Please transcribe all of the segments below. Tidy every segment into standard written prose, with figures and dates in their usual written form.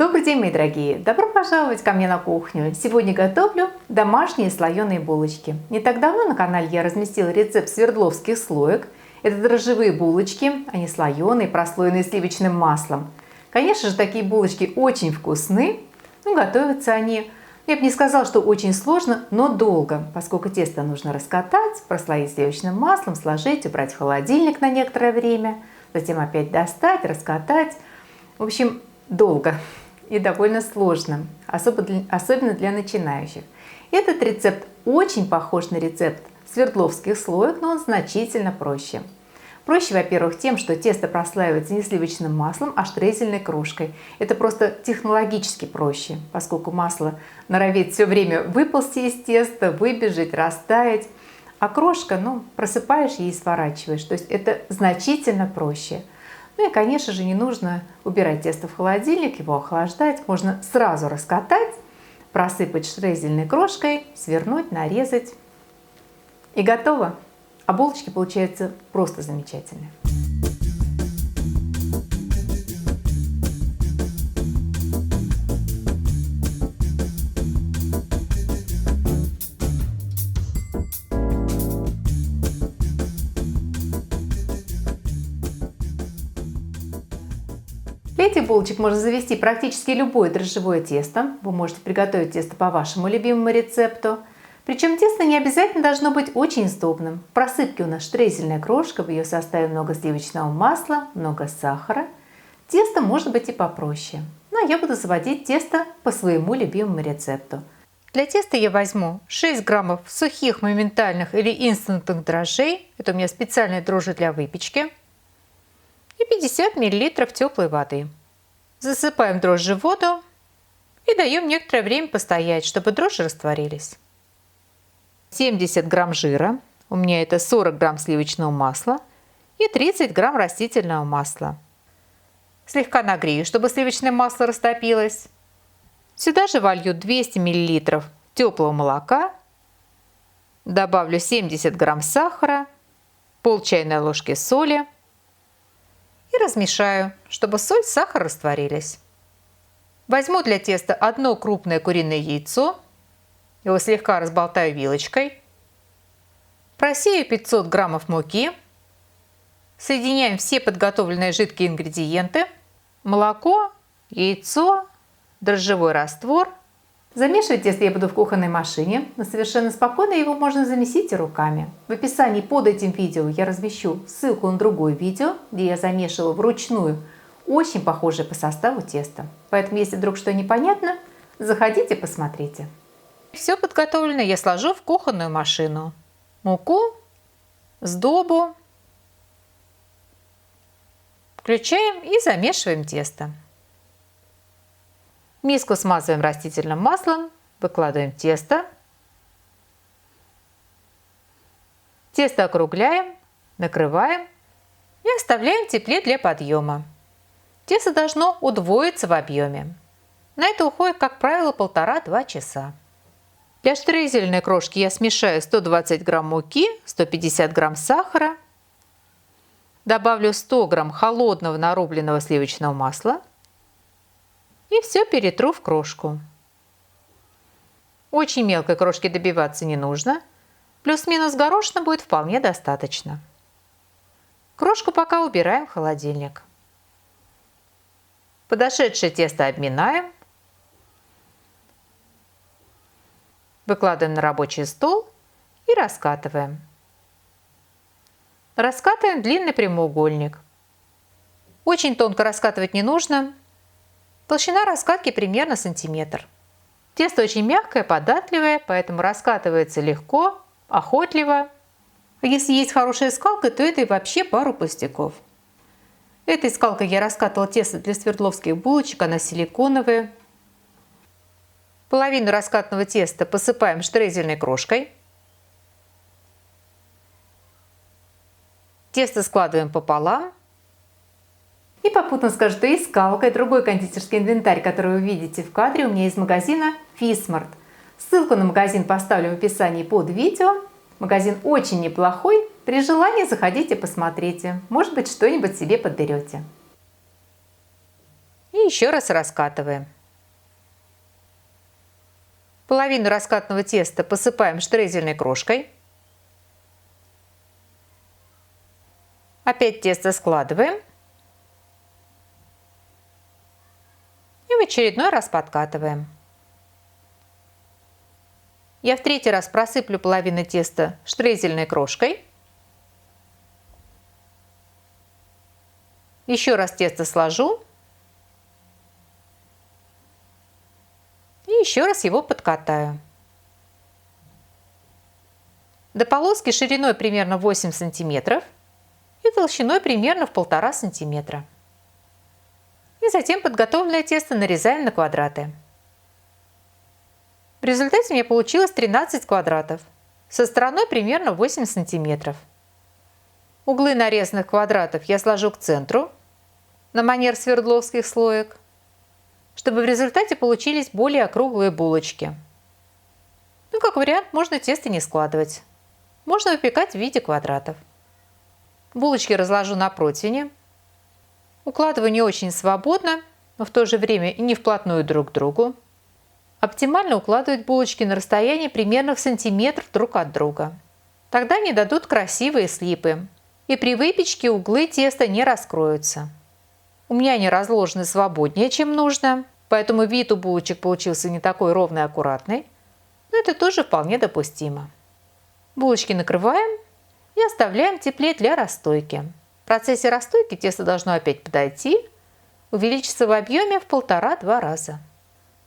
Добрый день, мои дорогие! Добро пожаловать ко мне на кухню! Сегодня готовлю домашние слоеные булочки. Не так давно на канале я разместила рецепт свердловских слоек. Это дрожжевые булочки, они слоеные, прослоенные сливочным маслом. Конечно же, такие булочки очень вкусны, но готовятся они, я бы не сказала, что очень сложно, но долго, поскольку тесто нужно раскатать, прослоить сливочным маслом, сложить, убрать в холодильник на некоторое время, затем опять достать, раскатать. В общем, долго и довольно сложно, особенно для начинающих. Этот рецепт очень похож на рецепт свердловских слоек, но он значительно проще. Проще, во-первых, тем, что тесто прослаивается не сливочным маслом, а штрезельной крошкой. Это просто технологически проще, поскольку масло норовит все время выползти из теста, выбежать, растаять. А крошка, просыпаешь и сворачиваешь. То есть это значительно проще. Ну и, конечно же, не нужно убирать тесто в холодильник, его охлаждать. Можно сразу раскатать, просыпать штрезельной крошкой, свернуть, нарезать. И готово. А булочки получаются просто замечательные. Для этих булочек можно завести практически любое дрожжевое тесто. Вы можете приготовить тесто по вашему любимому рецепту. Причем тесто не обязательно должно быть очень сдобным. В просыпке у нас штрезельная крошка, в ее составе много сливочного масла, много сахара. Тесто может быть и попроще. Но я буду заводить тесто по своему любимому рецепту. Для теста я возьму 6 граммов сухих, моментальных или инстантных дрожжей. Это у меня специальные дрожжи для выпечки. И 50 мл теплой воды. Засыпаем дрожжи в воду и даем некоторое время постоять, чтобы дрожжи растворились. 70 грамм жира, у меня это 40 грамм сливочного масла и 30 грамм растительного масла. Слегка нагрею, чтобы сливочное масло растопилось. Сюда же волью 200 мл теплого молока, добавлю 70 грамм сахара, пол чайной ложки соли и размешаю, чтобы соль и сахар растворились. Возьму для теста одно крупное куриное яйцо. Его слегка разболтаю вилочкой. Просею 500 граммов муки. Соединяем все подготовленные жидкие ингредиенты. Молоко, яйцо, дрожжевой раствор. Замешивать тесто я буду в кухонной машине, но совершенно спокойно его можно замесить и руками. В описании под этим видео я размещу ссылку на другое видео, где я замешивала вручную очень похожее по составу тесто. Поэтому, если вдруг что непонятно, заходите, посмотрите. Все подготовленное я сложу в кухонную машину. Муку, сдобу. Включаем и замешиваем тесто. Миску смазываем растительным маслом, выкладываем тесто. Тесто округляем, накрываем и оставляем в тепле для подъема. Тесто должно удвоиться в объеме. На это уходит, как правило, 1,5–2 часа. Для штрезельной крошки я смешаю 120 грамм муки, 150 грамм сахара, добавлю 100 грамм холодного нарубленного сливочного масла и все перетру в крошку. Очень мелкой крошки добиваться не нужно, плюс-минус горошина будет вполне достаточно. Крошку пока убираем в холодильник. Подошедшее тесто обминаем. Выкладываем на рабочий стол и раскатываем. Раскатываем длинный прямоугольник. Очень тонко раскатывать не нужно. Толщина раскатки примерно сантиметр. Тесто очень мягкое, податливое, поэтому раскатывается легко, охотливо. А если есть хорошая скалка, то это и вообще пару пустяков. Этой скалкой я раскатывала тесто для свердловских булочек, она силиконовая. Половину раскатанного теста посыпаем штрезельной крошкой. Тесто складываем пополам. И попутно скажу, что и скалка, и другой кондитерский инвентарь, который вы видите в кадре, у меня из магазина Фисмарт. Ссылку на магазин поставлю в описании под видео. Магазин очень неплохой. При желании заходите, посмотрите. Может быть, что-нибудь себе подберете. И еще раз раскатываем. Половину раскатанного теста посыпаем штрезельной крошкой. Опять тесто складываем. И в очередной раз подкатываем. Я в третий раз просыплю половину теста штрезельной крошкой. Еще раз тесто сложу. И еще раз его подкатаю. До полоски шириной примерно 8 сантиметров и толщиной примерно в 1,5 сантиметра. И затем подготовленное тесто нарезаем на квадраты. В результате у меня получилось 13 квадратов со стороной примерно 8 сантиметров. Углы нарезанных квадратов я сложу к центру на манер свердловских слоек, чтобы в результате получились более округлые булочки. Ну, как вариант, можно тесто не складывать. Можно выпекать в виде квадратов. Булочки разложу на противне. Укладываю не очень свободно, но в то же время и не вплотную друг к другу. Оптимально укладывать булочки на расстоянии примерно в сантиметр друг от друга. Тогда они дадут красивые слипы. И при выпечке углы теста не раскроются. У меня они разложены свободнее, чем нужно, поэтому вид у булочек получился не такой ровный и аккуратный, но это тоже вполне допустимо. Булочки накрываем и оставляем теплеть для расстойки. В процессе расстойки тесто должно опять подойти, увеличиться в объеме в 1,5-2 раза.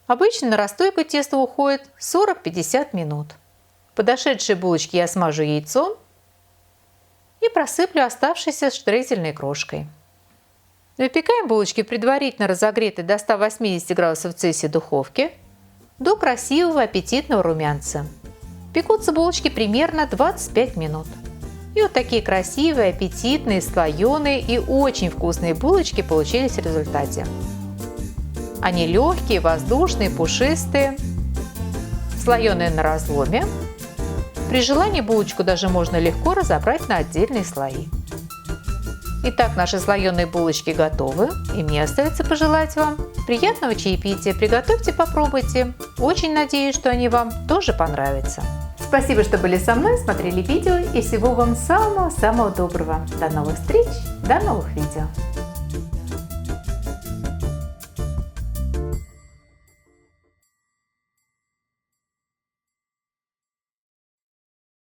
Обычно на расстойку теста уходит 40-50 минут. Подошедшие булочки я смажу яйцом и просыплю оставшейся штрезельной крошкой. Выпекаем булочки в предварительно разогретой до 180 градусов Цельсия духовке до красивого аппетитного румянца. Пекутся булочки примерно 25 минут. И вот такие красивые, аппетитные, слоеные и очень вкусные булочки получились в результате. Они легкие, воздушные, пушистые, слоеные на разломе. При желании булочку даже можно легко разобрать на отдельные слои. Итак, наши слоеные булочки готовы, и мне остается пожелать вам приятного чаепития. Приготовьте, попробуйте. Очень надеюсь, что они вам тоже понравятся. Спасибо, что были со мной, смотрели видео, и всего вам самого-самого доброго. До новых встреч, до новых видео.